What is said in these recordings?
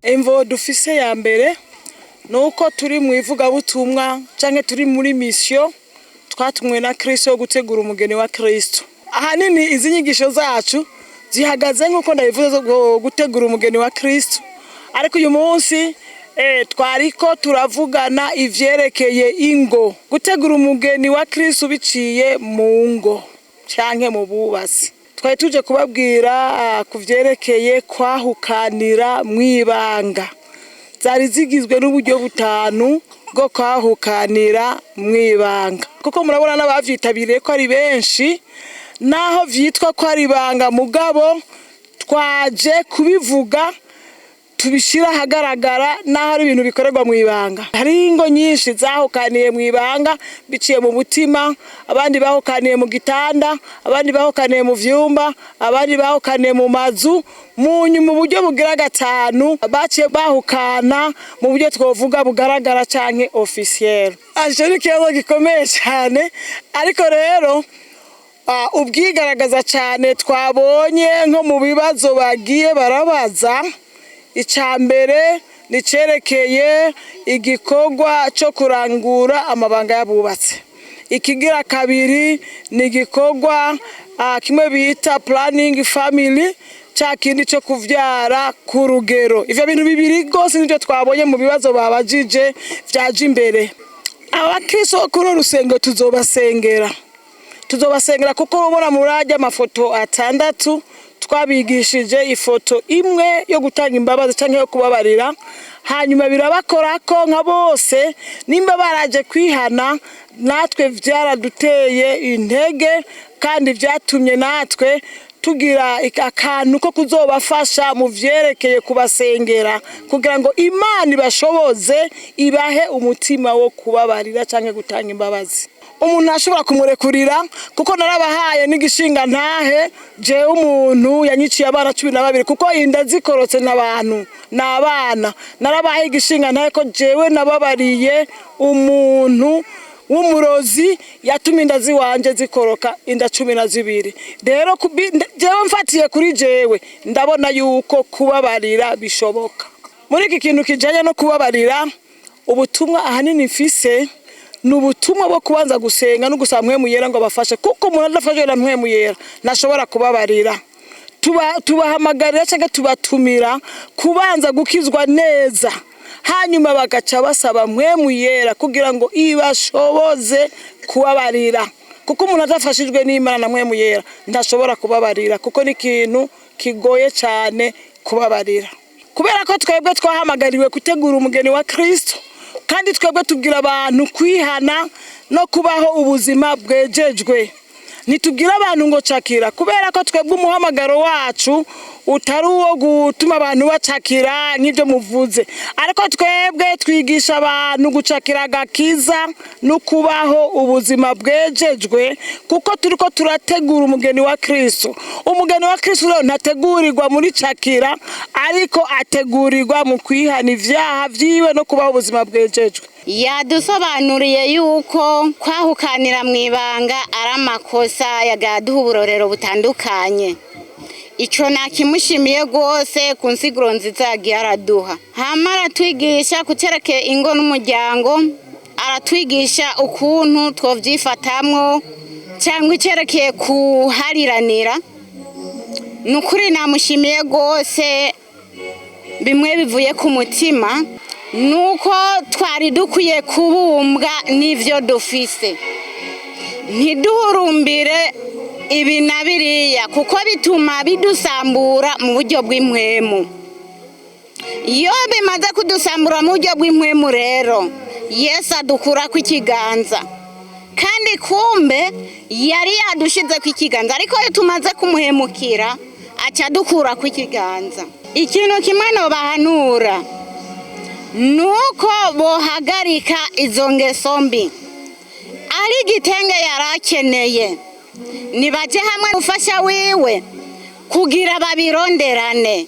Imvo dufise ya mbere nuko turi mu ivugabutumwa canke turi muri mission twatumwe na Kristo yo gutegura umugeni wa Kristo. Ahanini izi nyigisho zacu zihagaze nkuko ndabivuze gutegura umugeni wa Kristo. Ariko uyu munsi twariko turavugana ivyerekeye ingo, gutegura umugeni wa Kristo biciye mu ngo canke mu bubasi. Twari tuje kubabwira kuvyerekeye kwahukanira mw'ibanga. Zari zigizwe n'uburyo butanu bwo kwahukanira mw'ibanga. Kuko murabona n'abavyitabiriye ko ari benshi, naho vyitwa ko ari ibanga mugabo twaje kubivuga tubishira hagaragara naho ari ibintu bikorerwa mw'ibanga. Hari ingo nyinshi zahukaniye mw'ibanga biciye mu mutima, abandi bahukaniye mu gitanda, abandi bahukaniye mu vyumba, abandi bahukaniye mu mazu, mu buryo bugira gatanu baciye bahukana mu buryo twovuga bugaragara canke officiel. Aje ni kibazo gikomeye cyane, ariko rero ubwigaragaza cyane twabonye nko mu bibazo bagiye barabaza. Icambere nicerekeye igikorwa cyo kurangura amabanga yabubatse. Ikigira kabiri ni igikorwa kimwe bita planning family, ca kindi cyo kuvyara ku rugero. Ivyo bintu bibiri gose nivyo twabonye mu bibazo babajije vyaje imbere. Abakristo kuri rusengo tuzobasengera kuko ubona muraje amafoto atandatu twabigishije ifoto imwe yo gutanga imbabazi canke yo kubabarira, hanyuma birabakorako nka bose nimba baraje kwihana. Natwe vyaraduteye intege kandi vyatumye natwe tugira akantu ko kuzobafasha mu vyerekeye kubasengera kugira ngo Imana ibashoboze ibahe umutima wo kubabarira canke gutanga imbabazi. Umuntu ashobora kumurekurira kuko narabahaye n'igishinga ntahe je umuntu yanyiciye abana 12 kuko inda zikorotse n'abantu n'abana. Narabahaye igishinga ntahe ko jewe nababariye umuntu w'umurozi yatuma inda ziwanje zikoroka inda 12. Rero jewe mfatiye kuri jewe ndabona yuko kubabarira bishoboka. Muri iki kintu kijanye no kubabarira, ubutumwa ahanini mfise nubutumwa bwo kubanza gusenga no gusaba mw'Imana ngo bafashe, kuko umuntu adafashwe na Mw'Imana nashobora kubabarira. Tubahamagarira cyangwa tubatumira kubanza gukizwa neza, hanyuma bagaca basaba Mw'Imana kugira ngo ibashoboze kubabarira, kuko umuntu adafashijwe n'Imana na Mw'Imana ndashobora kubabarira, kuko ni ikintu kigoye cyane kubabarira. Kubera ko twebwe twahamagariwe gutegura umugeni wa Kristo, kandi twebwe tubwira abantu kwihana no kubaho ubuzima bwejejwe. Nitubwira abantu ngo cakira, kubera ko twebwe umuhamagaro wacu utari uwo gutuma abantu bacakira nk'ibyo muvuze, ariko twebwe twigisha abantu gucakira agakiza no kubaho ubuzima bwejejwe, kuko turiko turategura umugeni wa Kristo. Umugeni wa Kristo rero ntategurirwa muri cakira, ariko ategurirwa mu kwihana ivyaha vyiwe no kubaho ubuzima bwejejwe. Yadusobanuriye yuko kwahukanira mw'ibanga ari amakosa yagaduha uburorero butandukanye. Ico nakimushimiye gose ku nsiguro nziza yagiye araduha. Hama aratwigisha kutereke ingo n'umuryango, aratwigisha ukuntu twovyifatamwo cyangwa icerekeye kuhariranira. Nukuri namushimiye gose, bimwe bivuye ku mutima, nuko twari dukwiye kubumbwa n'ivyo dufise, ntiduhurumbire ibi na biriya, kuko bituma bidusambura mu buryo bw'impwemu. Iyo bimaze kudusambura mu buryo bw'impwemu rero, Yesu adukura ku ikiganza, kandi kumbe yari yadushize ku ikiganza, ariko iyo tumaze kumuhemukira aca dukura ku ikiganza. Ikintu kimwe no bahanura nuko bohagarika izo ngeso mbi. Ari igitenge yarakeneye, nibaje hamwe ufasha wiwe kugira babironderane.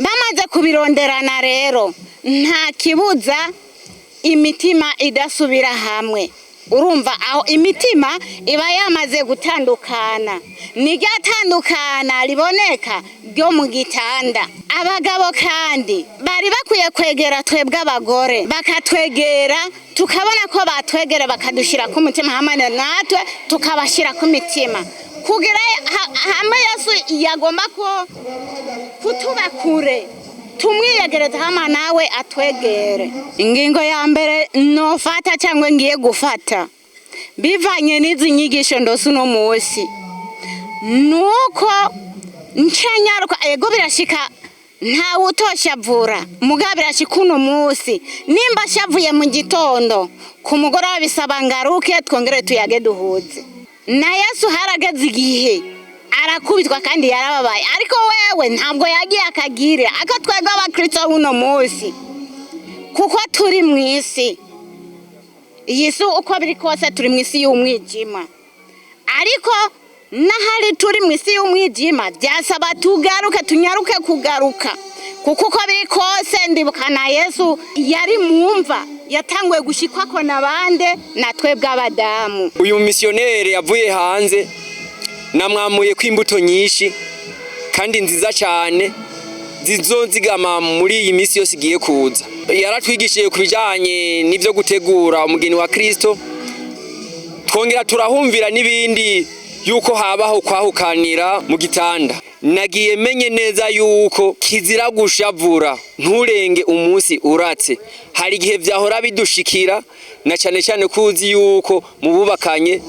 Bamaze kubironderana rero nta kibuza imitima idasubira hamwe. urumva aho imitima iba yamaze gutandukana niryo tandukana riboneka ryo mu gitanda. Abagabo kandi bari bakwiye kwegera twebwe abagore bakatwegera tukabona ko batwegera bakadushira ku mutima hamwe natwe tukabashira ku mitima kugira hamwe Yesu yagomba ko kutuba kure tumwiyegereza hama nawe atwegere. Ingingo ya mbere nofata cyangwa ngiye gufata bivanye n'izi nyigisho ndose uno munsi nuko ncyanyaruka ego birashika nta utoshavura mugabo birashika uno munsi nimba shavuye mu gitondo ku mugoroba bisaba ngaruke twongere tuyage duhuze na Yesu harageze igihe arakubitwa kandi yarababaye ariko wewe ntabwo yagiye akagirira akatwega abakristo uno munsi kuko turi mu isi Yesu uko biri kose turi mu isi y'umwijima ariko nahari turi mu isi y'umwijima byasaba tugaruke tunyaruke kugaruka kuko uko biri kose ndibuka na Yesu yari mumva yatanguye gushikwa ko nabande natwe bw'abadamu. Uyu missionnaire yavuye hanze namwamuye kwimbuto nyinshi kandi nziza cyane zizonzigama muri iyi misi yose igiye kuza. Yaratwigishije kubijanye n'ivyo gutegura umugeni wa Kristo, twongera turahumvira n'ibindi yuko habaho kwahukanira mu gitanda. Nagiye menye neza yuko kizira gushavura nturenge umunsi uratse. Hari igihe vyahora bidushikira na cyane cyane kuzi yuko mu bubakanye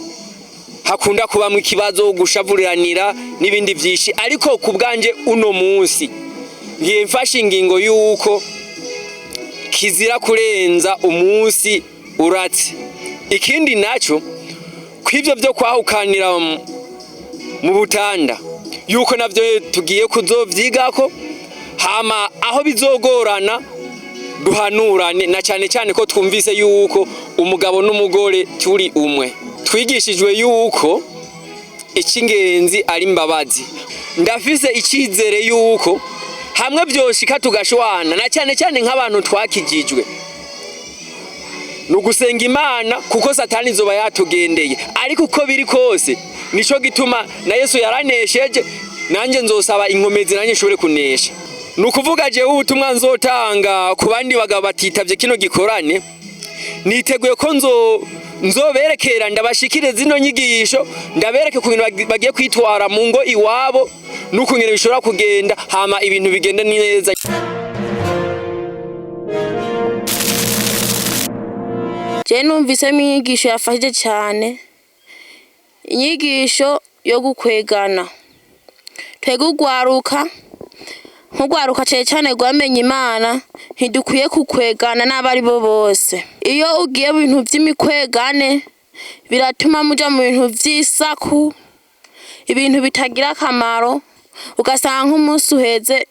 hakunda kuba mu kibazo gushavuriranira n'ibindi vyishi ariko kubganje uno munsi ngiye mfashe ingingo yuko kizira kurenza umunsi uratse. Ikindi naco kwivyo byo kwahukanira mu butanda yuko navyo tugiye kuzovyigako hama aho bizogorana duhanurane na cyane cyane ko twumvise yuko umugabo n'umugore turi umwe. Twigishijwe yuko icy'ingenzi ari imbabazi. Ndafise icyizere yuko hamwe byoshika tugashwana na cyane cyane nk'abantu twakijijwe nugusenga Imana kuko Satani zoba yatugendeye ariko uko biri kose nico gituma na Yesu yaranesheje nanje nzosaba inkomezi nanje nshobore kunesha. Nukuvuga je ubutumwa nzotanga ku bandi bagabo batitavye kino gikorane niteguye ko nzoberekera ndabashikire zino nyigisho ndabereke ku bintu bagiye kwitwara mu ngo iwabo nuko ngene bishobora kugenda hama ibintu bigenda neza. Je numvise inyigisho yafashije cyane, inyigisho yo gukwegana. Twege nk'ugwaruka cyane rwamenye Imana ntidukwiye kukwegana n'abari bo bose. Iyo ugiye mu bintu by'imikwegane biratuma muja mu bintu vy'isaku, ibintu bitagira akamaro, ugasanga nk'umunsi uheze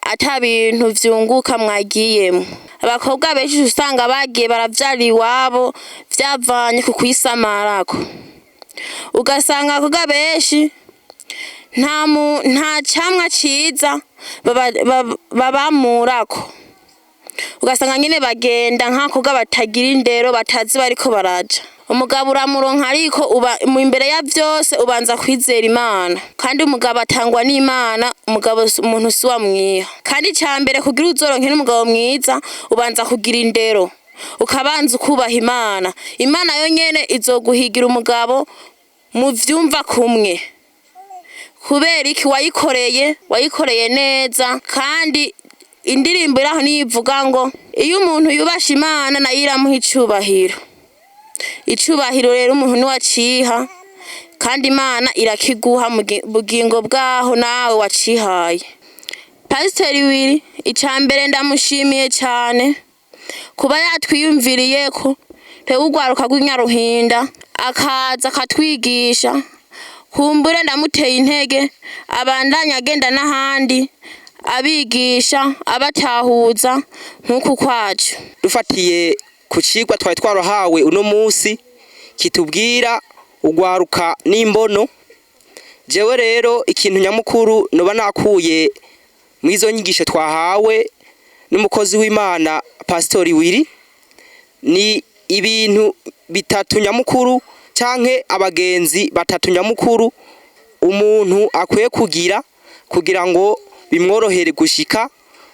ata bintu vyunguka mwagiyemo. Abakobwa benshi usanga bagiye baravyara iwabo vyavanye ku kwisamarako, ugasanga abakobwa benshi nta camwa ciza babamurako, ugasanga nyine bagenda nk'abakobwa batagira indero batazi bariko baraja. Umugabo uramuronka ariko mu imbere ya vyose ubanza kwizera Imana, kandi umugabo atangwa n'Imana. Umugabo umuntu si wamwiha, kandi cyambere kugira uzoronke n'umugabo mwiza ubanza kugira indero, ukabanza ukubaha Imana. Imana yo nyene izoguhigira umugabo mu vyumva kumwe, kubera iki wayikoreye neza. Kandi indirimbo iraho nivuga ngo iyo umuntu yubasha Imana nayo iramuha icubahiro. Icubahiro rero umuntu ni waciha kandi Imana irakiguha mu bugingo bwaho nawe wacihaye. Pasiteri Wili icambere ndamushimiye cyane kuba yatwiyumviriye ko twegugwaruka rw'Inyaruhinda akaza akatwigisha. Kumbure ndamuteye intege abandanya agenda n'ahandi abigisha abatahuza nk'uku kwacu. Dufatiye ku cigwa twari twarahawe uno munsi kitubwira ugwaruka n'imbono, jewe rero ikintu nyamukuru noba nakuye mwizo nyigisho twahawe n'umukozi w'Imana Pastori Wili ni ibintu bitatu nyamukuru canke abagenzi batatu nyamukuru umuntu akwiye kugira ngo bimworohere gushika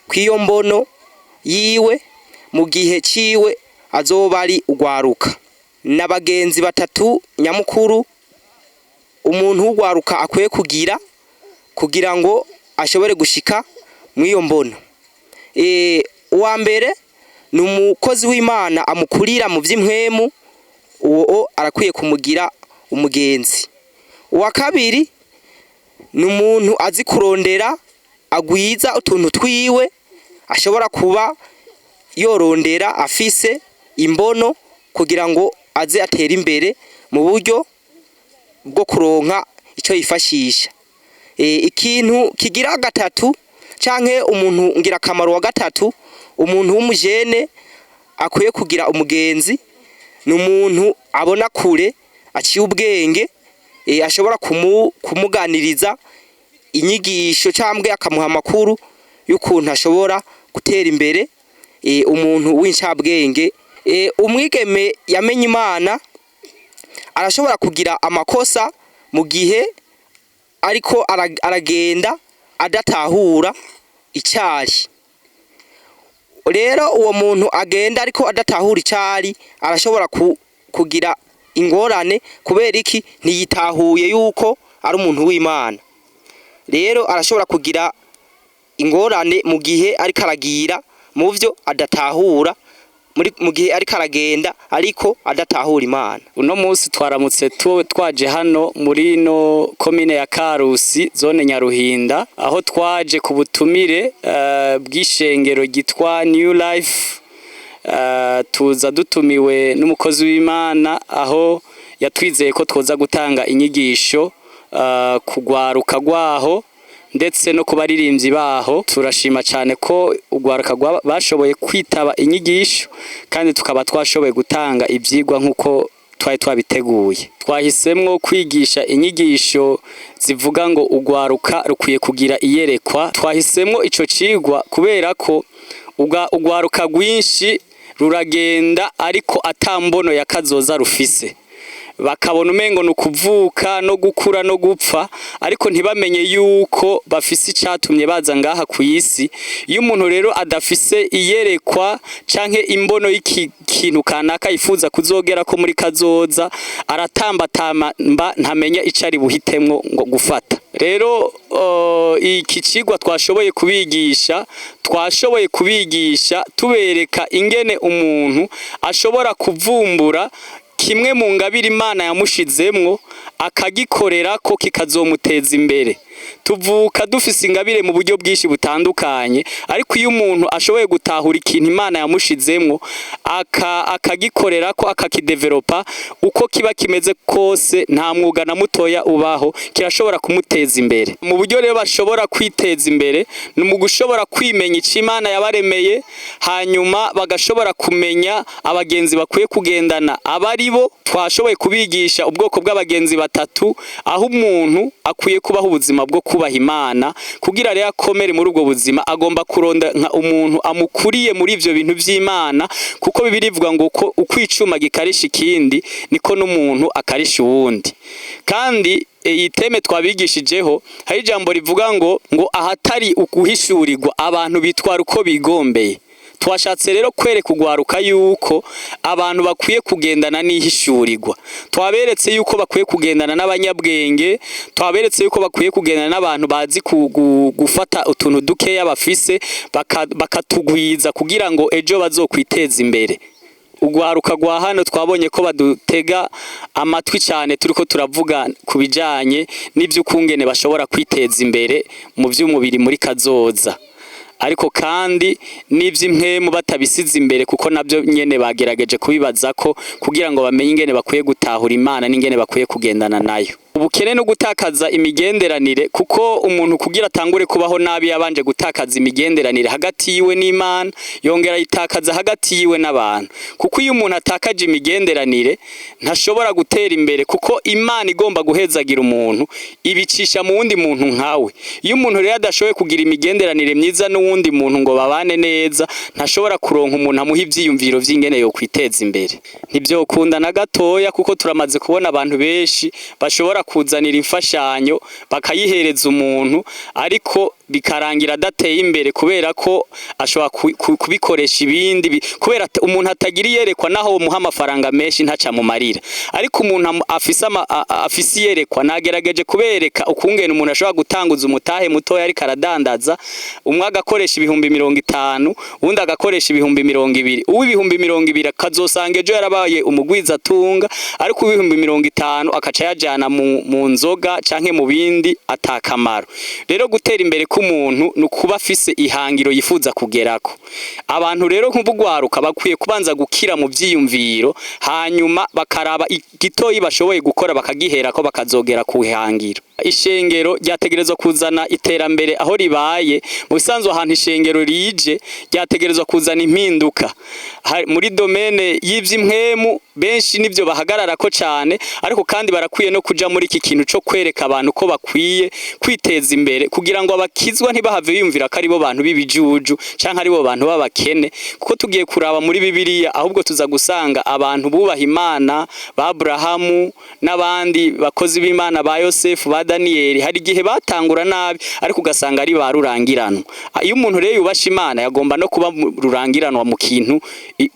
kw'iyo mbono yiwe mu gihe ciwe azoba ari ugwaruka. N'abagenzi batatu nyamukuru umuntu w'ugwaruka akwiye kugira ngo ashobore gushika mw'iyo mbono. Uwa mbere ni umukozi w'Imana amukurira mu vy'impwemu, uwo arakwiye kumugira umugenzi. Uwa kabiri ni umuntu azi kurondera agwiza utuntu twiwe ashobora kuba yorondera afise imbono kugira ngo aze atera imbere mu buryo bwo kuronka ico yifashisha. Ikintu kigira gatatu canke umuntu ngira kamaro wa gatatu, umuntu w'umujene akwiye kugira umugenzi ni umuntu abona kure aciye ubwenge, ashobora kumuganiriza inyigisho cyangwa akamuha amakuru y'ukuntu ashobora gutera imbere, umuntu w'incabwenge. Umwigeme yamenye Imana arashobora kugira amakosa mu gihe ariko aragenda adatahura icari. Rero uwo muntu agenda ariko adatahura icari arashobora kugira ingorane kubera iki ntiyitahuye yuko ari umuntu w'Imana. Rero arashobora kugira ingorane mu gihe ariko aragira mu vyo adatahura, mu gihe ariko aragenda ariko adatahura Imana. Uno munsi twaramutse twaje hano muri no komine ya Karusi zone Nyaruhinda, aho twaje ku butumire bw'ishengero gitwa New Life. Tuza dutumiwe n'umukozi w'Imana aho yatwizeye ko twoza gutanga inyigisho kugwaruka gwaho ndetse no kubaririmbyi baho. Turashima cyane ko ugwaruka bashoboye kwitaba inyigisho kandi tukaba twashoboye gutanga ibyigwa nkuko twari twabiteguye. Twahisemwo kwigisha inyigisho zivuga ngo ugwaruka rukwiye kugira iyerekwa. Twahisemwo ico cigwa kubera ko ugwaruka rwinshi ruragenda ariko atambono yakazoza rufise, bakabona umengo nukuvuka no gukura no gupfa, ariko ntibamenye yuko bafise icatumye baza ngaha ku isi. Iyo umuntu rero adafise iyerekwa canke imbono y'ikintu kanaka yifuza kuzogera ko muri kazoza, aratambatamba ntamenya icari buhitemwo ngo gufata. Rero iki cigwa twashoboye kubigisha tubereka ingene umuntu ashobora kuvumbura kimwe mu ngabire Imana yamushizemwo akagikorera ko kikazomuteza imbere. Tuvuka dufise ingabire mu buryo bwinshi butandukanye, ariko iyo umuntu ashoboye gutahura ikintu Imana yamushizemwo akagikorera ko akakidevelopa, uko kiba kimeze kose nta mwuga na mutoya ubaho kirashobora kumuteza imbere. Mu buryo rero bashobora kwiteza imbere ni mu gushobora kwimenya ico Imana yabaremeye, hanyuma bagashobora kumenya abagenzi bakwiye kugendana abari bo. Twashoboye kubigisha ubwoko bw'abagenzi batatu, aho umuntu akwiye kubaho ubuzima bwo kubaha Imana. Kugira rero akomere muri ubwo buzima agomba kuronda nka umuntu amukuriye muri ivyo bintu vy'Imana, kuko Bibiliya ivuga ngo uko icuma gikarisha ikindi niko n'umuntu akarisha uwundi. Kandi iteme twabigishijeho hari ijambo rivuga ngo ahatari ukuhishurirwa abantu bitwara uko bigombeye. Twashatse rero kwereka ugwaruka yuko abantu bakwiye kugendana n'ihishurirwa. Twaberetse yuko bakwiye kugendana n'abanyabwenge, twaberetse yuko bakwiye kugendana n'abantu bazi gufata utuntu dukeya bafise bakatugwiza kugira ngo ejo bazokwiteza imbere. Ugwaruka gwa hano twabonye ko badutega amatwi cyane turiko turavuga kubijanye n'ivy'ukungene bashobora kwiteza imbere mu vy'umubiri muri kazoza, ariko kandi n'ivy'impwemu batabisize imbere, kuko nabyo nyene bagerageje kubibaza ko kugira ngo bamenye ingene bakwiye gutahura Imana n'ingene bakwiye kugendana nayo. ubukene no gutakaza imigenderanire, kuko umuntu kugira atangure kubaho nabi yabanje gutakaza imigenderanire hagati yiwe n'Imana, yongera yitakaza hagati yiwe n'abantu. Kuko iyo umuntu atakaje imigenderanire ntashobora gutera imbere, kuko Imana igomba guhezagira umuntu ibicisha mu wundi muntu nkawe. Iyo umuntu rero adashoboye kugira imigenderanire myiza n'uwundi muntu ngo babane neza, ntashobora kuronka umuntu amuha ivyiyumviro vy'ingene yo kwiteza imbere. Ntivyokunda na gatoya, kuko turamaze kubona abantu benshi bashobora kuzanira imfashanyo bakayihereza umuntu, ariko bikarangira adateye imbere kubera ko ashobora kubikoresha ibindi, kubera umuntu atagira iyerekwa naho umuha amafaranga menshi ntaca mu marira. Ariko umuntu afise iyerekwa nagerageje kubereka ukungene umuntu ashobora gutanguza umutahe mutoya ariko aradandaza, umwe agakoresha ibihumbi 50, uwundi agakoresha ibihumbi 200. Uw'ibihumbi 200 akazosanga ejo yarabaye umugwiza atunga, ariko uw'ibihumbi 50 akaca yajana mu nzoga canke mu bindi atakamaro. Rero gutera imbere k'umuntu nukuba afise ihangiro yifuza kugerako. Abantu rero nk'ubugwaruka bakwiye kubanza gukira mu vyiyumviro, hanyuma bakaraba igitoyi bashoboye gukora bakagiherako bakazogera ku ihangiro. Ishengero ryategerezwa kuzana iterambere aho ribaye. Mu bisanzwe ahantu ishengero rije ryategerezwa kuzana impinduka muri domene y'ivy'impwemu. Benshi nivyo bahagararako cane, ariko kandi barakwiye no kuja muri iki kintu co kwereka abantu ko bakwiye kwiteza imbere, kugira ngo abakizwa ntibahave biyumvira ko aribo bantu b'ibijuju canke aribo bantu b'abakene. Kuko tugiye kuraba muri Bibiliya, ahubwo tuza gusanga abantu bubaha Imana, ba Abrahamu n'abandi bakozi b'Imana, ba Yosefu, ba Daniyeli, hari igihe batangura nabi ariko ugasanga ari barurangiranwa. Iyo umuntu rero yubasha Imana yagomba no kuba rurangiranwa mu kintu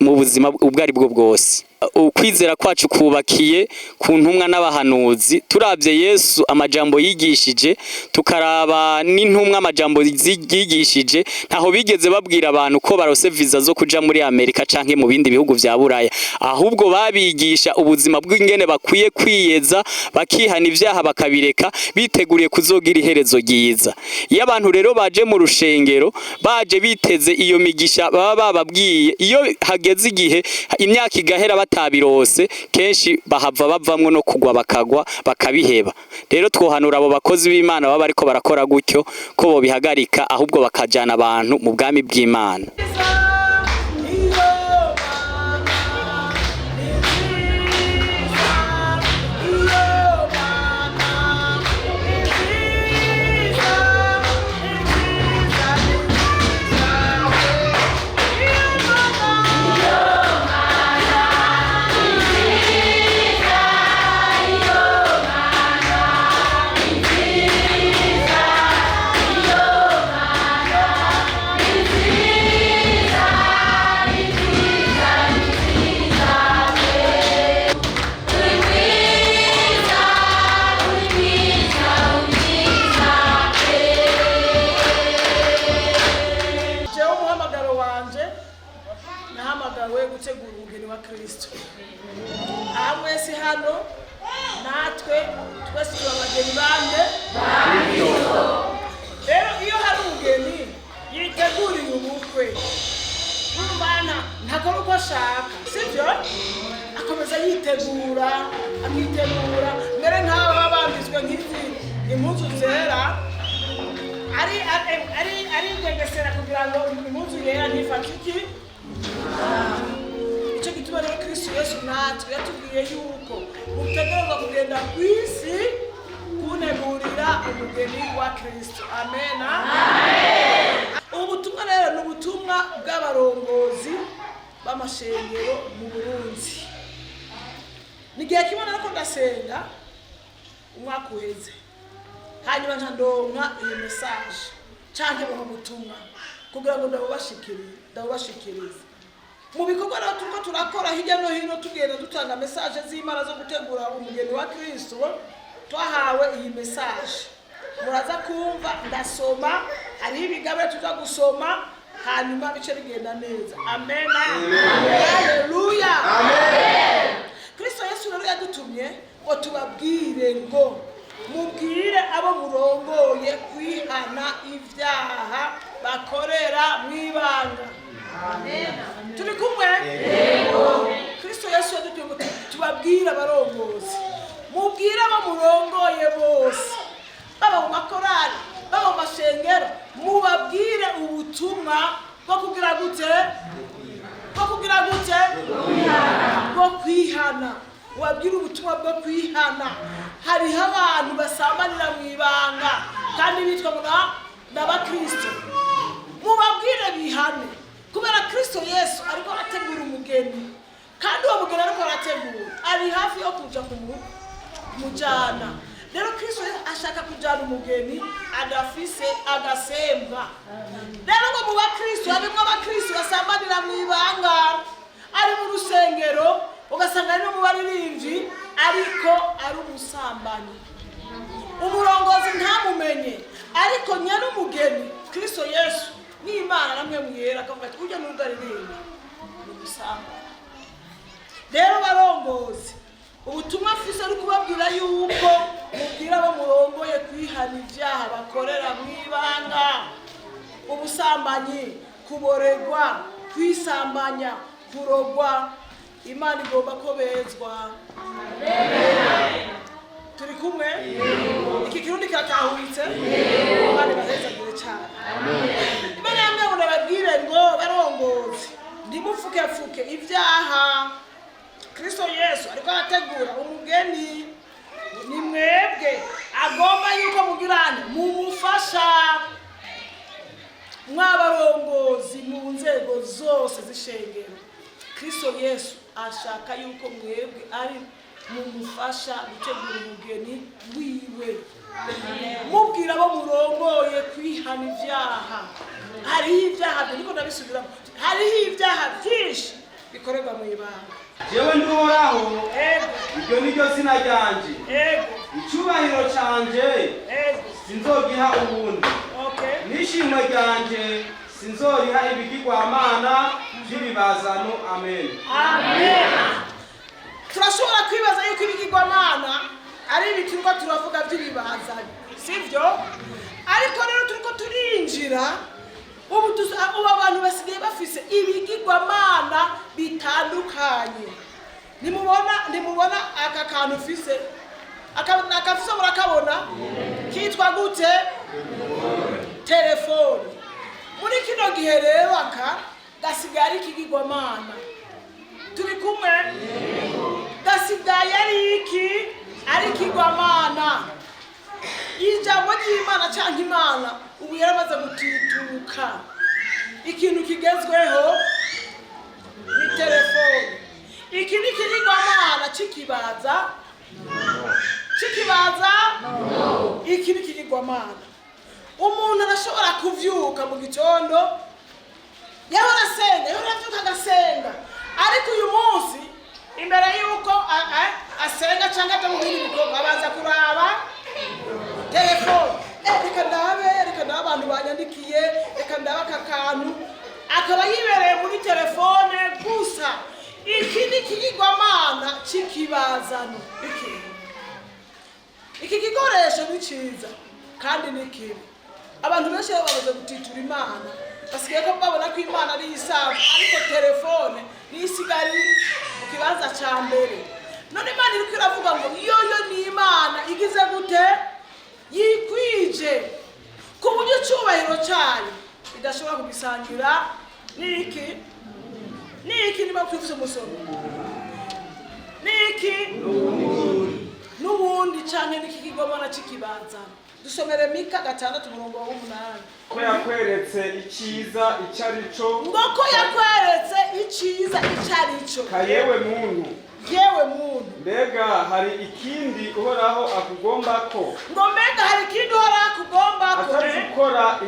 mu buzima ubwo ari bwo bwose. Ukwizera kwacu kubakiye ku ntumwa n'abahanuzi. Turavye Yesu amajambo yigishije, tukaraba n'intumwa amajambo zigishije, ntaho bigeze babwira abantu ko barose visa zo kuja muri Amerika canke mu bindi bihugu vya Buraya, ahubwo babigisha ubuzima bw'ingene bakwiye kwiyeza, bakihana ivyaha bakabireka, biteguriye kuzogira iherezo ryiza. Iyo abantu rero baje mu rushengero baje biteze iyo migisha baba bababwiye, iyo hageze igihe imyaka igahera batabirose, kenshi bahava bavamwo no kugwa bakagwa bakabiheba. Rero twohanura abo bakozi b'Imana baba ariko barakora gutyo ko bo bihagarika, ahubwo bakajana abantu mu bwami bw'Imana. Icyo gituma rero Kristo Yesu natwe yatubwiye yuko mutegerezwa kugenda ku isi kunegurira umugeni wa Kristo. Amen. Ubutumwa rero ni ubutumwa bw'abarongozi b'amashengero mu Burundi. Nigiye kibona ko ndasenga umwaka uheze, hanyuma ndonka iyi message canke mu butumwa kugira ngo ndabashikirize mu bikorwa rero turiko turakora hirya no hino, tugenda dutanga message z'Imana zo gutegura umugeni wa Kristo. Twahawe iyi message, muraza kumva ndasoma, hari ibigabe tuza gusoma, hanyuma bice bigenda neza. Amen. Haleluya. Amen. Kristo Yesu rero yadutumye ngo tubabwire ngo mubwire abo murongoye kwihana ivyaha bakorera mw'ibanga. Amen. Turi kumwe? Yego. Kristo Yesu yadutumye ngo tubabwire abarongozi mubwire abo murongoye bose baba mu makorali baba mu mashengero mubabwire ubutumwa bwo kugira gute bwo kwihana wabwira ubutumwa bwo kwihana. Hariho abantu basambanira mu ibanga kandi bitwa n'abakristo, mubabwire bihane kubera Kristo Yesu ariko arategura umugeni, kandi uwo mugeni ariko arategura ari hafi yo kuja kumujana. Rero Kristo ashaka kujana umugeni adafise agasemba. Rero ngo mu bakristo habimwe abakristo basambanira mu ibanga, ari mu rusengero ugasanga ari no mu baririmbyi ariko ari umusambanyi, umurongozi ntamumenye, ariko nyana umugeni Kristo Yesu n'Imana namwe mwiyera akavuga ati ujya n'ubwo aririmba umusambanyi. Rero barongozi ubutumwa afise ari kubabwira yuko mubwira abo murongoye kwihana ibyaha bakorera mu ibanga, ubusambanyi, kuboregwa, kwisambanya, kurogwa. Imana igomba ko bezwa. Turi kumwe? Iki kirundi kiratahuritse? Imana ibahezagire cyane. Imana yamwe ngo nababwire ngo barongozi ndimufuke ibyaha. Kristo Yesu ariko arategura umugeni, ni mwebwe agomba yuko mugirane mumufasha mwabarongozi mu nzego zose z'ishengero. Kristo Yesu ashaka yuko mwebwe ari mumufasha gutegura umugeni wiwe, mubwira abo murongoye kwihana ibyaha. Hariho ibyaha niko ndabisubiramo, hariho ibyaha byinshi bikorerwa mu ibanga. Jewe nduhoraho, ibyo niryo zina ryanje, icyubahiro canje sinzogiha ubundi, n'ishimwe ryanje sinzoriha ibigirwamana by'ibibazano. Amen. Turashobora kwibaza yuko ibigirwamana ari ibiturwa turavuga by'ibibazano, sivyo? Ariko rero turiko turinjira ubu abantu basigaye bafise ibigirwamana bitandukanye. Nimubona aka kantu ufise akafise murakabona kitwa gute? Telefone. Muri kino gihe rero aka gasigaye ikigirwamana. Turi kumwe? Gasigaye ari iki? Ari ikigirwamana. Ijambo ry'Imana cyangwa Imana ubu yaramaze gutituka. Ikintu kigezweho ni telefone. Iki ni ikigirwamana kikibaza. Iki ni ikigirwamana. Umuntu arashobora kuvyuka mu gitondo yahora avyuka agasenga, ariko uyu munsi imbere yuko asenga cyangwa aja mu bindi bikorwa abanza kuraba telefone. Reka ndabe abantu banyandikiye, reka ndabe aka kantu, akaba yibereye muri telefone gusa. Iki ni ikigirwamana kikibazano. Iki gikoresho ni cyiza kandi ni kibi. Abantu benshi babaze gutitura Imana, basigaye ko babona ko Imana ari isaha, ariko telefone ni isigari mu kibanza cya mbere. None Imana iri kwiravuga ngo yoyo ni Imana igize gute? Yikwije ku buryo cyubahiro cyayo idashobora kubisangira niki niba kwivuze umusoro niki n'ubundi cyane n'ikigirwamana kikibanza. Dusomere Mika 6:8. Ko yakweretse icyiza icyarico, ngo ko yakweretse icyiza icyarico. Yewe muntu, mbega hari ikindi uhoraho akugombako? Ngo mbega hari ikindi uhoraho akugombako? Atari gukora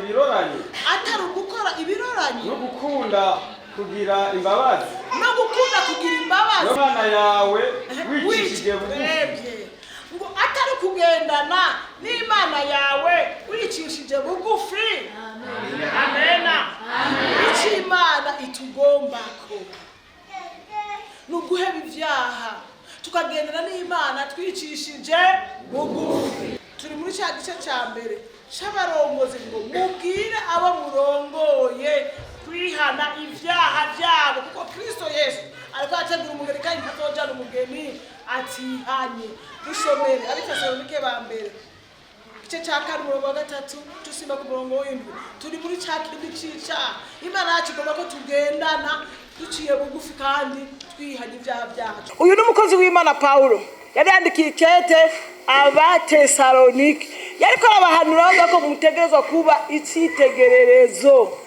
ibiroranye, no gukunda kugira imbabazi, Imana yawe wicishije bugufi. Ngo atari kugendana n'Imana yawe wicishije bugufi. Amena. Icyo Imana itugombako nuguheba ibyaha tukagendana n'Imana twicishije bugufi. Turi muri cya gice cya mbere cy'abarongozi ngo mubwire abo murongoye kwihana ibyaha byabo, kuko Kristo Yesu ariko ategura umugeni kandi ntazojana umugeni atihanye. Dusomere Abitesalonike ba mbere igice cya 4:3 tusimba ku murongo w'indwi. Turi muri cya kindi cyica Imana yacu igomba ko tugendana duciye bugufi kandi twihanye ibyaha byacu. Uyu ni umukozi w'Imana Paulo yari yandikiye ikete Abatesalonike, yariko arabahanura ko mutegerezwa kuba icyitegererezo.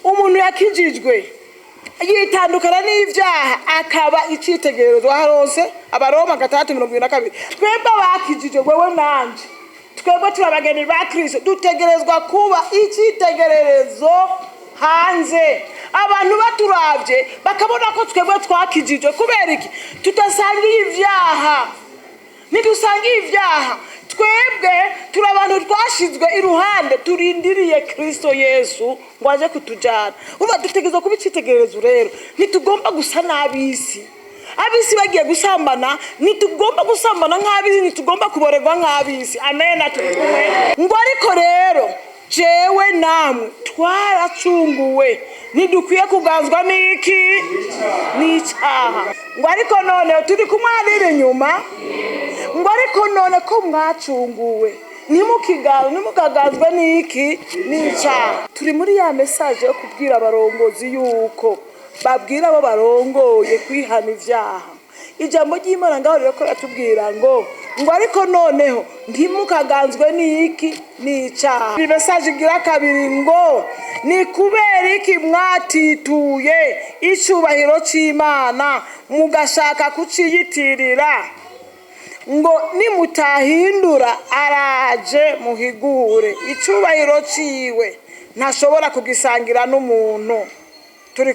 Umuntu yakijijwe yitandukana n'ivyaha akaba icyitegererezo. Haronse Abaroma 6:22. Twebwe bakijijwe wewe nanje, twebwe turabageni ba Kristo, dutegerezwa kuba icyitegererezo hanze. Abantu baturavye bakabona ko twebwe twakijijwe. Kubera iki? Tutasangiye ivyaha. Nidusangiye ivyaha, twebwe turi abantu twashizwe iruhande, turindiriye Kristo Yesu ngo aje kutujana. Uba dutegerezwa kuba icyitegererezo rero. Nitugomba gusa n'abisi. Abisi bagiye gusambana, nitugomba gusambana nk'abisi, nitugomba kuborerwa nk'abisi. Amen. Atukumwe. Ngo ariko rero jewe namwe twaracunguwe, nidukwiye kuganzwa n'iki? N'icyaha. Ngo ariko none turi kumwarira inyuma. Ngo ariko none ko mwacunguwe, nimukagazwe n'iki? N'icyaha. Turi muri ya message yo kubwira abarongozi yuko babwira abo barongoye kwihana ivyaha. Ijambo ry'Imana ngaho rero ko ratubwira ngo ariko noneho ntimukaganzwe n'iki? N'icyaha. Iyi message igira kabiri ngo ni kubera iki mwatituye icubahiro c'Imana mugashaka kuciyitirira, ngo nimutahindura araje muhigure icubahiro ciwe, ntashobora kugisangira n'umuntu. Turi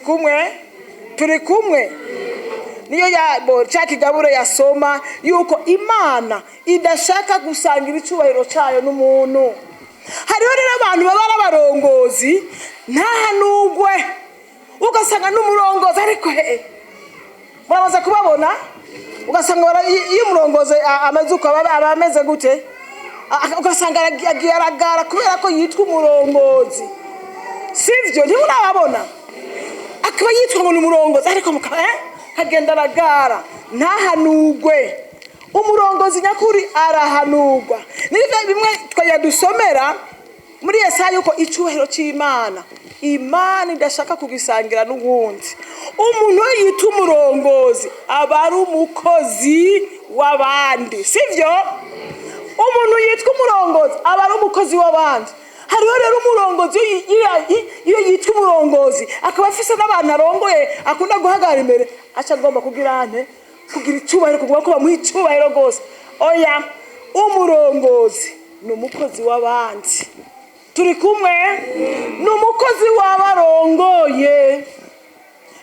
kumwe niyo Kigabure yasoma yuko Imana idashaka gusangira icubahiro cayo n'umuntu. Hariho rero abantu baba abarongozi ntahanugwe, ugasanga n'umurongozi ariko murabaza kubabona, ugasanga iyo umurongozi amaze uko aba ameze gute, ugasanga agiye aragara kubera ko yitwa umurongozi. Sivyo? Ntimurababona? Akaba yitwa ngo n'umurongozi ariko hagenda aragara, ntahanugwe. Umurongozi nyakuri arahanugwa. Nibyo bimwe twayadusomera muri Yesaya yuko icubahiro c'Imana, Imana idashaka kugisangira n'uwundi. Umuntu yitwa umurongozi aba ari umukozi w'abandi. Sivyo? Umuntu yitwa umurongozi aba ari umukozi w'abandi. Hariho rero umurongozi iyo yitwa umurongozi akaba afise n'abantu arongoye akunda guhagarara imbere, aca agomba kugira icubahiro, kuvuga ko bamuha icubahiro rwose. Oya, umurongozi ni umukozi w'abandi. Turi kumwe? Ni umukozi w'abarongoye.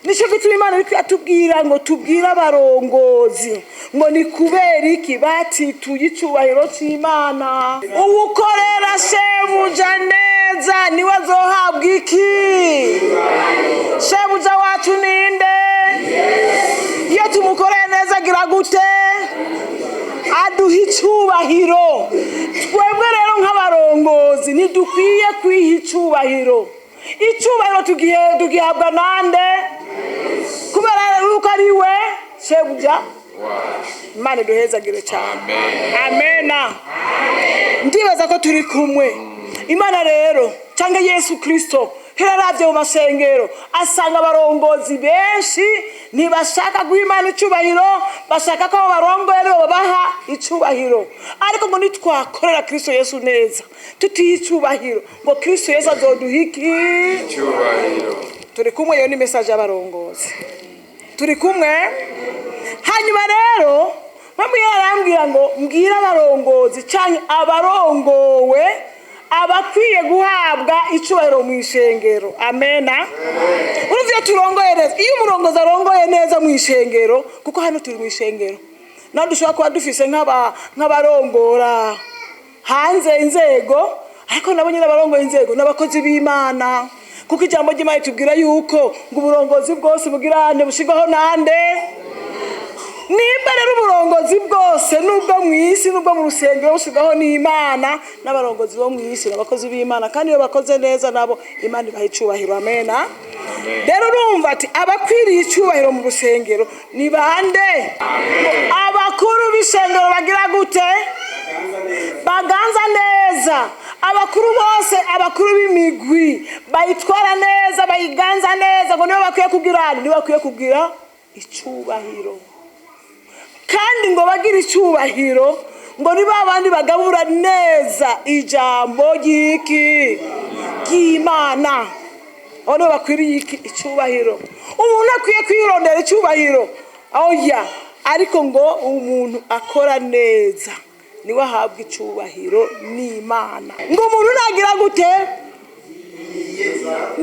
Nico gituma Imana iri atubwira ngo tubwire abarongozi ngo ni kubera iki batituye icubahiro c'Imana. Uwukorera shebuja neza niwe azohabwa iki? Shebuja wacu ninde? Iyo tumukoreye neza agira gute? Aduha icubahiro. Twebwe rero nk'abarongozi ntidukwiye kwiha icubahiro. Icubahiro tugihabwa nande? Kubera yuko ari we shebuja. Imana duhezagire cyane. Amena. Ndibaza ko turi kumwe. Imana rero cyangwa Yesu Kristo heraravye mu masengero asanga abarongozi benshi ntibashaka guha Imana icubahiro, bashaka ko abarongoye babaha icubahiro. Ariko ngo nitwakorera Kristo Yesu neza tutiha icubahiro, ngo Kristo Yesu azoduha icubahiro. Turi kumwe, yo ni message y'abarongozi. Turi kumwe. Hanyuma rero bamwe yarambwira ngo mbwira abarongozi cyane abarongowe abakwiye guhabwa icubahiro mu ishengero. Amena. Uruvye turongoye neza. Iyo umurongozi arongoye neza mu ishengero, kuko hano turi mu ishengero, naho dushobora kuba dufise nk'abarongora hanze inzego, ariko nabo nyine abarongoye inzego n'abakozi b'Imana, kuko ijambo ry'Imana tubwira yuko ngo uburongozi bwose bugirane bushigaho nande? Nimba rero uburongozi bwose nubwo mu isi nubwo mu rusengero bushigaho n'Imana, n'abarongozi bo mu isi n'abakozi b'Imana, kandi iyo bakoze neza nabo Imana ibaha icubahiro. Amena. Rero urumva ati abakwiriye icubahiro mu rusengero ni bande? neza abakuru bose abakuru b'imigwi bayitwara neza bayiganza neza ngo nibo bakwiye kugira nibo bakwiye kugira icubahiro kandi ngo bagira icubahiro ngo nibo abandi bagabura neza ijambo ry'Imana ono bakwiriye icubahiro umuntu akwiye kwirondera icubahiro oya ariko ngo umuntu akora neza niwe ahabwa icubahiro n'Imana ngo umuntu nagira gute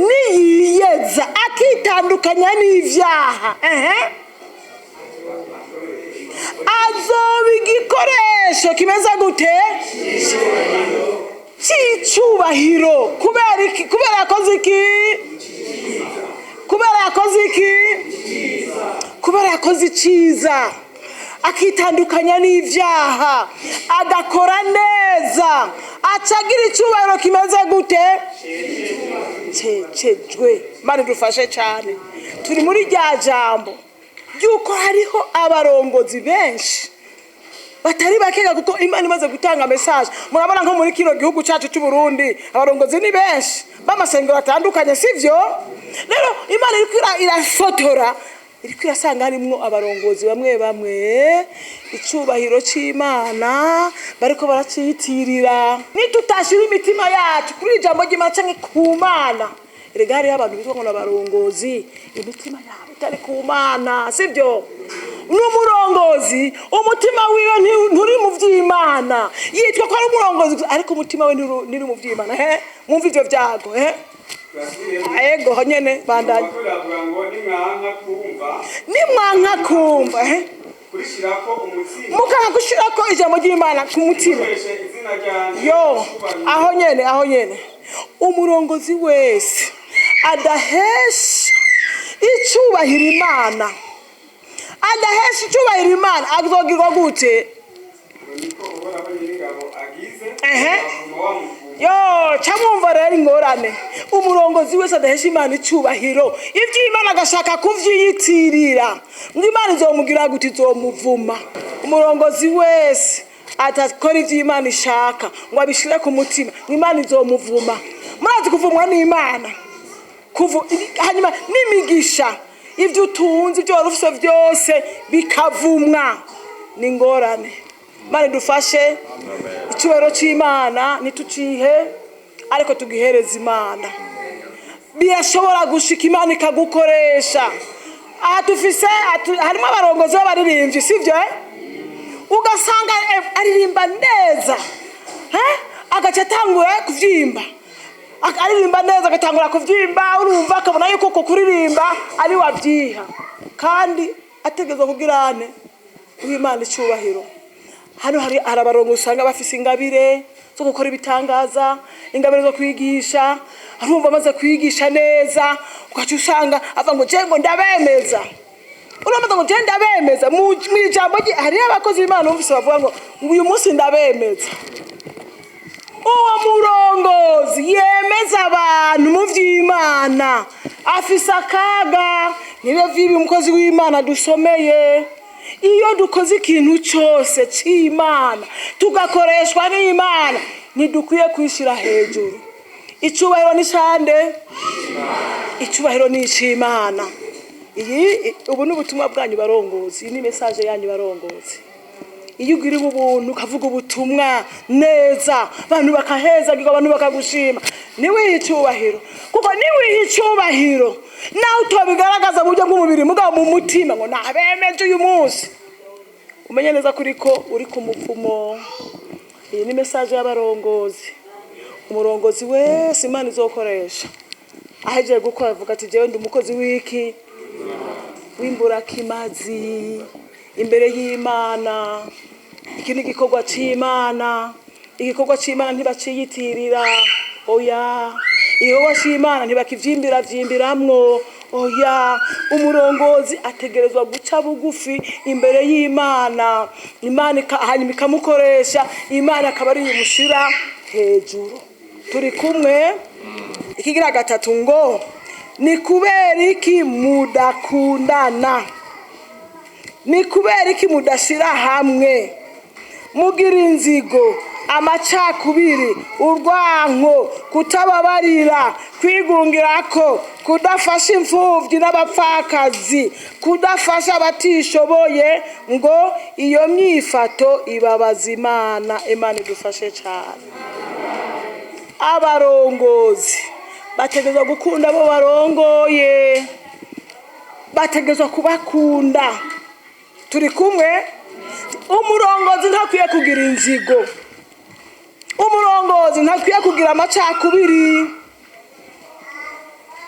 niyiyeza akitandukanya n'ivyaha azoba igikoresho kimeze gute c'icubahiro kubera yakoze iki kubera yakoze iciza akitandukanya n'ivyaha agakora neza acagira icubahiro kimeze gute cecejwe mari dufashe cyane turi muri rya jambo yuko hariho abarongozi benshi batari bakega kuko Imana imaze gutanga message murabona nko muri kino gihugu cyacu cy'u Burundi abarongozi ni benshi bamasengero atandukanye sivyo rero Imana irafotora iriko irasanga harimwo abarongozi bamwe icubahiro c'Imana bariko baraciyitirira nitutashira imitima yacu kuri ijambo ry'Imana canke ku Mana erega hariho abantu bitwa ngo n'abarongozi imitima yabo itari ku Mana sivyo n'umurongozi umutima wiwe nturi mu vy'Imana yitwa ko ari umurongozi ariko umutima we nturi mu vy'Imana mwumva ivyo vyago ego honyene bandanye nimwanka kumva mukanga gushirako ijambo ry'Imana ku mutima yo aho nyene umurongozi wese adahesha icubahiro Imana azogirwa gute yo camumva rero ingorane umurongozi wese adahesha Imana icubahiro ivy'Imana agashaka kuvyiyitirira ngo Imana izomugira gute izomuvuma umurongozi wese atakora ivy'Imana ishaka ngo abishire ku mutima ngo Imana izomuvuma murazi kuvumwa n'Imana hanyuma n'imigisha ivyo utunze ivyo warufise vyose bikavumwa n'ingorane Mane dufashe icubahiro c'Imana nitucihe ariko tugihereza Imana birashobora gushika Imana ikagukoresha aha tufise harimo abarongozi b'abaririmbyi sivyo ugasanga aririmba neza agaca atangura kuvyimba aririmba neza agatangura kuvyimba urumva akabona yuko kuririmba ari wabyiha kandi ategezwa kugirane w'Imana icubahiro hano hari abarongo usanga bafise ingabire zo gukora ibitangaza ingabire zo kwigisha arumva amaze kwigisha neza ugaca usanga ava ngo jengo ndabemeza uramaze ngo je ndabemeza mu ijambo hari abakozi b'Imana umvise bavuga ngo uyu munsi ndabemeza uwo murongozi yemeza abantu mu vy'Imana afise akaga nibe vibi umukozi w'Imana dusomeye iyo dukoze ikintu cyose c'Imana tugakoreshwa n'Imana ntidukwiye kwishira hejuru icubahiro ni cande icubahiro ni c'Imana ubu n'ubutumwa bwanyu barongozi ni message yanyu barongozi iyo ugira ubuntu ukavuga ubutumwa neza abantu bakaheza abantu bakagushima niwe icubahiro kuko niwe icubahiro nawe utobigaragaza mu buryo bw'umubiri mugabo mu mutima ngo nabemeje uyu munsi umenye neza kuriko uri ku mupfumo iyi ni message y'abarongozi umurongozi wese Imana izokoresha aheje gukora avuga ati jewe ndi umukozi w'iki w'imburakimazi imbere y'Imana iki ni igikorwa c'Imana ntibaciyitirira oya igikorwa c'Imana ntibakivyimbira oya umurongozi ategerezwa guca bugufi imbere y'Imana hanyuma ikamukoresha Imana akaba ari yimushira hejuru turi kumwe ikigira gatatu ngo ni kubera iki mudakundana ni kubera iki mudashira hamwe mugira inzigo amacakubiri, urwanko, kutababarira, kwigungirako, kudafasha imfuvyi n'abapfakazi, kudafasha abatishoboye, ngo iyo myifato ibabaza Imana. Imana idufashe cyane. Abarongozi bategezwa gukunda abo barongoye, bategezwa kubakunda. Turi kumwe? Umurongozi ntakwiye kugira inzigo, umurongozi ntakwiye kugira amacakubiri.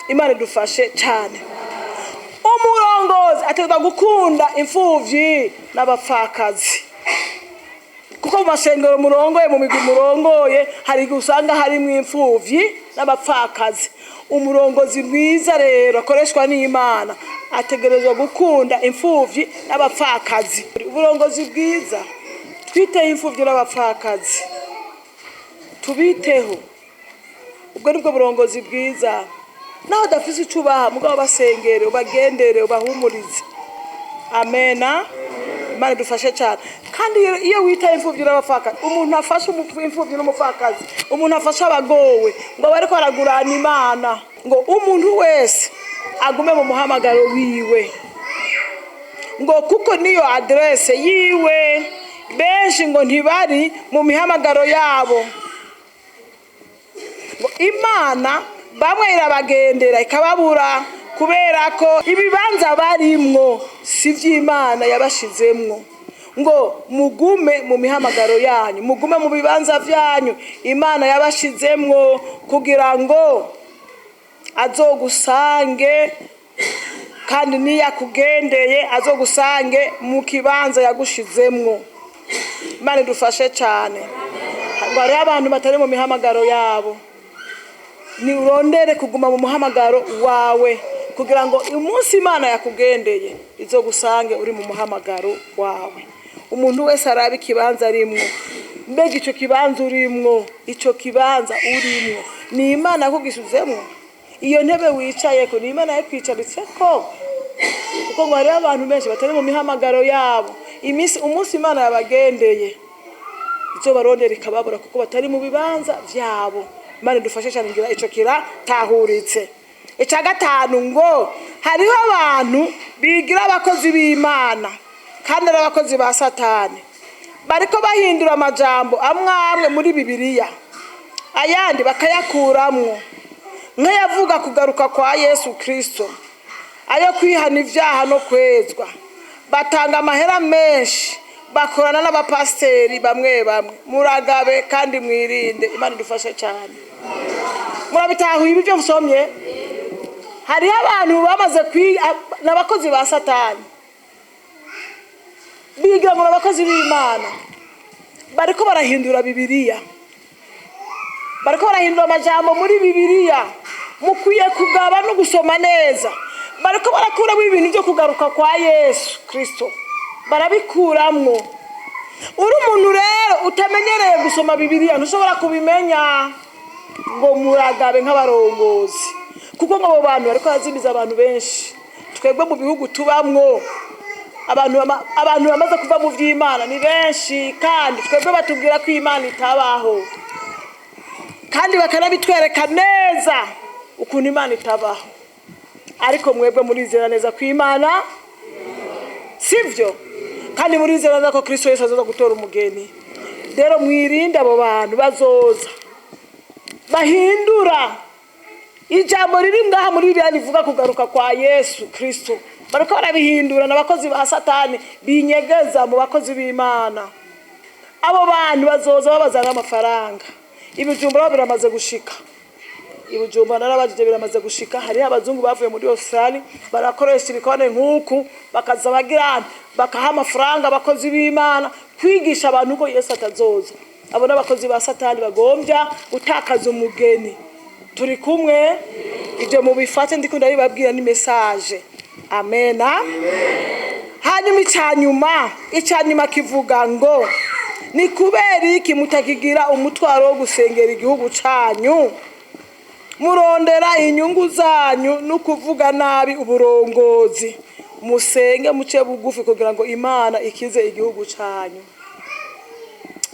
Imana idufashe cyane. Umurongozi ategezwa gukunda imfuvyi n'abapfakazi, kuko mu mashengero murongoye, mu migwi murongoye, hari usanga harimo imfuvyi n'abapfakazi. Umurongozi mwiza rero akoreshwa n'Imana ategerezwa gukunda imfuvyi n'abapfakazi. Uburongozi bwiza, twiteye imfuvyi n'abapfakazi, tubiteho. Ubwo nibwo burongozi bwiza. Naho dafise icubaha, mugabo basengere, ubagendere, ubahumurize. Amena. Imana dufashe cyane. Kandi iyo witaye imfuvyi n'abapfakazi, umuntu afasha imfuvyi n'umupfakazi, umuntu afasha abagowe, ngo bariko baragurana Imana, ngo umuntu wese agume mu muhamagaro wiwe, ngo kuko niyo adresse yiwe. Benshi ngo ntibari mu mihamagaro yabo, ngo Imana bamwe irabagendera ikababura kubera ko ibibanza barimwo si vy'Imana yabashizemwo. Ngo mugume mu mihamagaro yanyu, mugume mu bibanza vyanyu Imana yabashizemwo, kugira ngo azogusange, kandi niyakugendeye azogusange mu kibanza yagushizemwo. Imana idufashe cyane. Ngo ari abantu batari mu mihamagaro yabo, ni urondere kuguma mu muhamagaro wawe, kugira ngo umunsi Imana yakugendeye izogusange uri mu muhamagaro wawe. Umuntu wese arabe ikibanza arimwo, mbega ico kibanza urimwo, ico kibanza urimwo ni Imana yakugishizemwo? Iyo ntebe wicayeko ni Imana yakwicaritseko? Kuko ngo hari abantu benshi batari mu mihamagaro yabo, umunsi Imana yabagendeye izobarondera ikababura, kuko batari mu bibanza vyabo. Imana dufashe cyane ngira ico kiratahuritse. Ica gatanu, ngo hariho abantu bigira abakozi b'Imana kandi ari abakozi ba Satani, bariko bahindura amajambo amwe muri Bibiliya, ayandi bakayakuramwo, nk'ayavuga kugaruka kwa Yesu Kristo, ayo kwihana ivyaha no kwezwa. Batanga amahera menshi, bakorana n'abapasteri bamwe bamwe. Muragabe kandi mwirinde. Imana dufashe cyane. Murabitahuye ibyo musomye? Hariho abantu bamaze n'abakozi ba Satani, bigira ngo abakozi b'Imana, bariko barahindura Bibiliya, bariko barahindura amajambo muri Bibiliya. Mukwiye kugaba no gusoma neza. Bariko barakuramo ibintu byo kugaruka kwa Yesu Kristo, barabikuramwo. Uri umuntu rero utamenyereye gusoma Bibiliya, ntushobora kubimenya. Ngo muragabe nk'abarongozi, kuko ngo abo bantu bariko bazimiza abantu benshi. Twebwe mu bihugu tubamwo, abantu bamaze kuva mu vy'Imana ni benshi, kandi twebwe batubwira ko Imana itabaho, kandi bakanabitwereka neza ukuntu Imana itabaho. Ariko mwebwe murizera neza ko Imana, sivyo? Kandi murizera neza ko Kristo Yesu azoza gutora umugeni. Rero mwirinde abo bantu bazoza bahindura ijambo riri ngaha muri Bibiliya rivuga kugaruka kwa Yesu Kristo. Bariko barabihindura n'abakozi ba Satani binyegeza mu bakozi b'Imana. Abo bantu bazoza babazana amafaranga. Ibijumbura biramaze gushika. Ibijumbura narabajije biramaze gushika. Hari abazungu bavuye muri Australia barakoresha ibikone nk'uku, bakaza bagirana, bakaha amafaranga abakozi b'Imana kwigisha abantu ko Yesu atazoza. Abo n'abakozi ba Satani bagombya gutakaza umugeni. Turi kumwe? Ibyo mu bifate ndiko ndabibabwira ni message. Amena. Hanyuma icyanyuma kivuga ngo ni kubera iki mutakigira umutwaro wo gusengera igihugu canyu, murondera inyungu zanyu no kuvuga nabi uburongozi. Musenge muce bugufi kugira ngo Imana ikize igihugu canyu.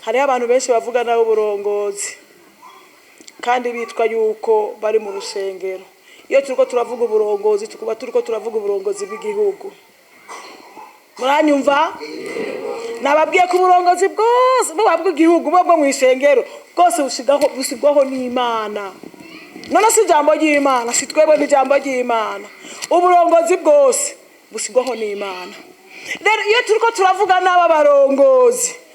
hariho abantu benshi bavuga nabo uburongozi kandi bitwa yuko bari mu rusengero. Iyo turiko turavuga uburongozi tukuba turiko turavuga uburongozi bw'igihugu. Muranyumva? Nababwiye ku burongozi bwose bw'ababwa igihugu bwo mu ishengero bwose busigwaho n'Imana. None si ijambo ry'Imana, si twebwe n'ijambo ry'Imana. Uburongozi bwose busigwaho n'Imana. Rero iyo turiko turavuga n'aba barongozi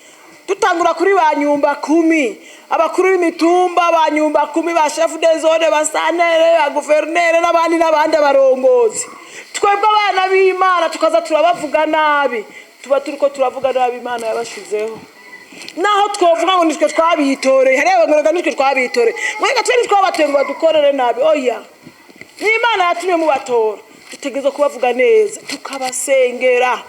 tutangura kuri ba nyumba 10, abakuru b'imitumba, ba nyumba 10, ba chef de zone, ba sanere, ba gouverneur n'abandi barongozi. Twebwe abana b'Imana tukaza turabavuga nabi, tuba turiko turavuga nabi Imana yabashizeho. Naho twovuga ngo nitwe twabitoreye, hariho ngo nitwe twabitoreye. Mwenga twe twabatenga badukorere nabi. Oya. N'Imana yatumye mu batora. Tutegezo kubavuga neza, tukabasengera.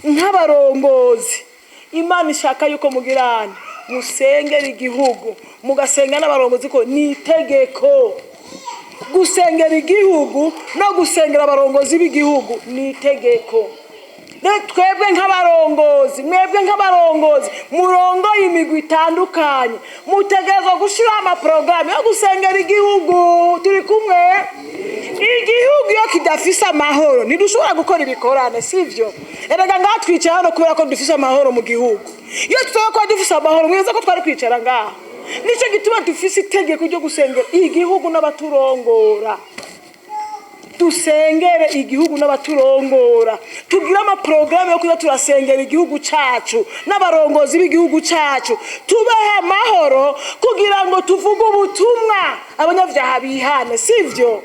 Nk'abarongozi. Imana ishaka yuko mugirana, musengera igihugu, mugasenga n'abarongozi ko nitegeko. Gusengera igihugu no gusengera abarongozi b'igihugu nitegeko. Twebwe nk'abarongozi, mwebwe nk'abarongozi murongoye imigwi itandukanye, mutegerezwa gushira amaprogramu yo gusengera igihugu. Turi kumwe? Igihugu iyo kidafise amahoro ntidushobora gukora ibikorane, sivyo? Erega ngaha twicara hano kubera ko dufise amahoro mu gihugu. Iyo tutaba dufise amahoro mwiza ko twari kwicara ngaha. Nico gituma dufise itegeko ryo gusengera igihugu n'abaturongora. Dusengere igihugu n'abaturongora, tugira amaprogramu yo kuza turasengera igihugu cacu n'abarongozi b'igihugu cacu, tubahe amahoro kugira ngo tuvuge ubutumwa abanyavyaha bihane, sivyo?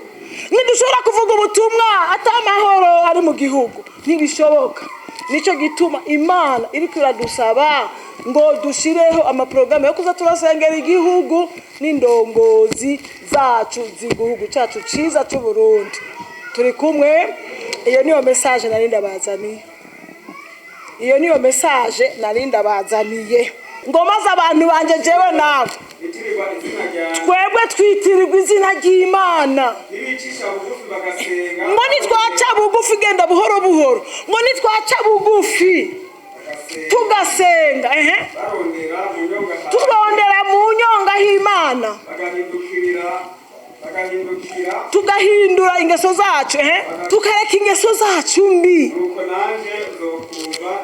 Nidushobora kuvuga ubutumwa ata amahoro ari mu gihugu ntibishoboka. Nico gituma Imana iriko iradusaba ngo dushireho amaprogramu yo kuza turasengera igihugu n'indongozi zacu z'igihugu cacu ciza c'u Burundi. Turi kumwe? Iyo niyo message narinda bazaniye. Iyo niyo message narinda bazaniye. Ngo maze abantu banje jewe nawe twebwe twitirirwa izina ry'Imana. Ngo nitwaca bugufi genda buhoro buhoro. Ngo nitwaca bugufi tugasenga turondera mu nyonga h'Imana tugahindura ingeso zacu tukareka ingeso zacu mbi.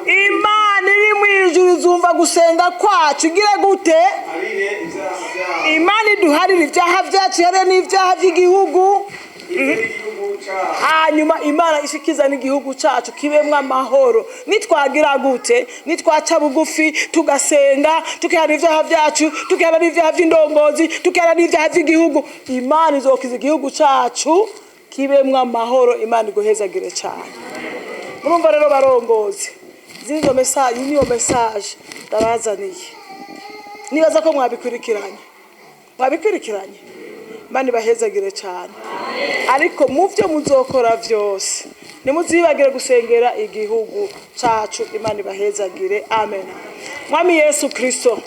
Imana iri mu ijuru izumva gusenga kwacu igire gute? Imana iduharira ibyaha byacu yare n'ibyaha by'igihugu. Hanyuma Imana ishikiza n'igihugu cacu kibemwa amahoro. Nitwagira gute? Nitwaca bugufi tugasenga, tukihana ivyaha byacu, tukihana n'ivyaha by'indongozi, tukihana n'ivyaha by'igihugu, Imana izokiza igihugu cacu kibemwa amahoro. Imana igohezagire cyane. Murumva rero barongozi, zizo message niyo message ndabazaniye. Nibaza ko mwabikurikiranye. Imana ibahezagire cyane. Ariko muvyo muzokora vyose nimuzibagire gusengera igihugu cacu. Imana ibahezagire. Amen. Mwami Yesu Kristo,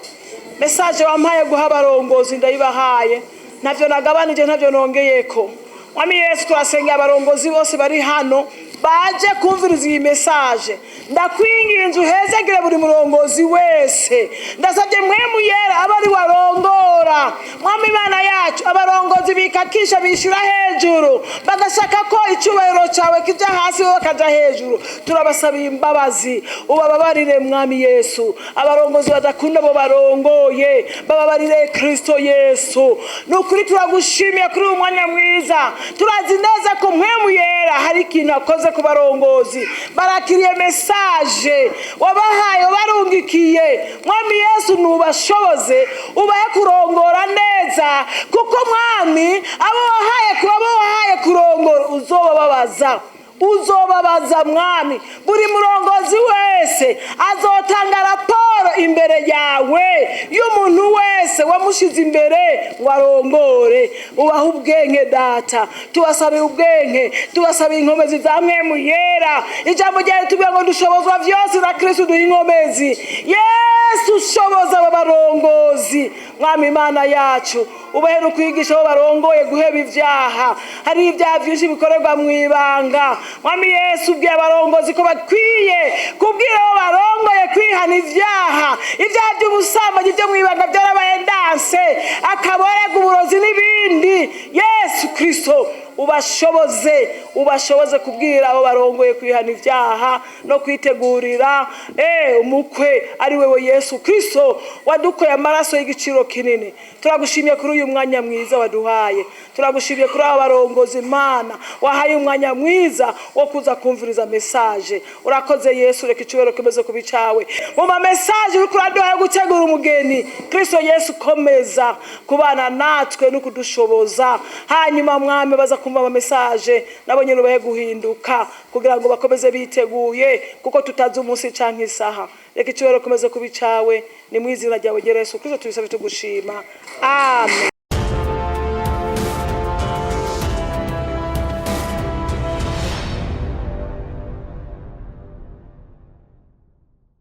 message wampaye guha abarongozi ndayibahaye, ntavyo nagabanije ntavyo nongeyeko. Mwami Yesu twasengera abarongozi bose bari hano baje kumviriza iyi message. Ndakwinginze uhezagire buri murongozi wese. Ndasabye mwemu yera abari warongora. Mwami Imana yacu abarongozi bikakisha bishira hejuru bagashaka ko icubahiro cawe kija hasi bo bakaja hejuru. Turabasaba imbabazi ubababarire Mwami Yesu. Abarongozi badakunda bo barongoye bababarire Kristo Yesu. Nukuri turagushimiye kuri umwanya mwiza. Turazi neza ko mwemu yera hari ikintu akoze ku barongozi. Barakiriye message wabahaye barungikiye. Mwami Yesu nubashoboze ubaye kurongora neza, kuko Mwami abo wahaye kurongora uzobabaza Mwami. Buri murongozi wese azotanga raporo imbere yawe y'umuntu wese wamushize imbere ngo arongore. Ubaha ubwenge data, tubasabiye ubwenge, tubasabiye inkomezi za mwemu yera. Ijambo ryawe tubwira ngo dushobozwa vyose na Kristo duha inkomezi. Yesu ushoboza abo barongozi. Mwami Imana yacu, ubahe no kwigisha abo barongoye guheba ivyaha. Hari ibyaha vyinshi bikorerwa mw'ibanga. Mwami Yesu ubwiye abarongozi ko bakwiye kubwira abo barongoye kwihana ivyaha by'ubusambanyi byo mw'ibanga byarabaye ndanse, akaborega uburozi n'ibindi. Yesu Kristo ubashoboze kubwira abo barongoye kwihana ivyaha no kwitegurira umukwe ari wewe Yesu Kristo wadukoye amaraso y'igiciro kinini. Turagushimiye kuri uyu mwanya mwiza waduhaye, turagushimiye kuri abo barongozi Imana wahaye umwanya mwiza wo kuza kumviriza message. Urakoze Yesu, reka icubero kimeze kubicawe mu ma message uri kuraduhaye gutegura umugeni. Kristo Yesu komeza kubana natwe no kudushoboza, hanyuma mwami baza kumva ama message nabo nyine ubahe guhinduka kugira ngo bakomeze biteguye, kuko tutazi umunsi canke isaha. Reka icubero kimeze kubicawe, ni mu izina ryawe Yesu Kristo tubisabye tugushima, amen.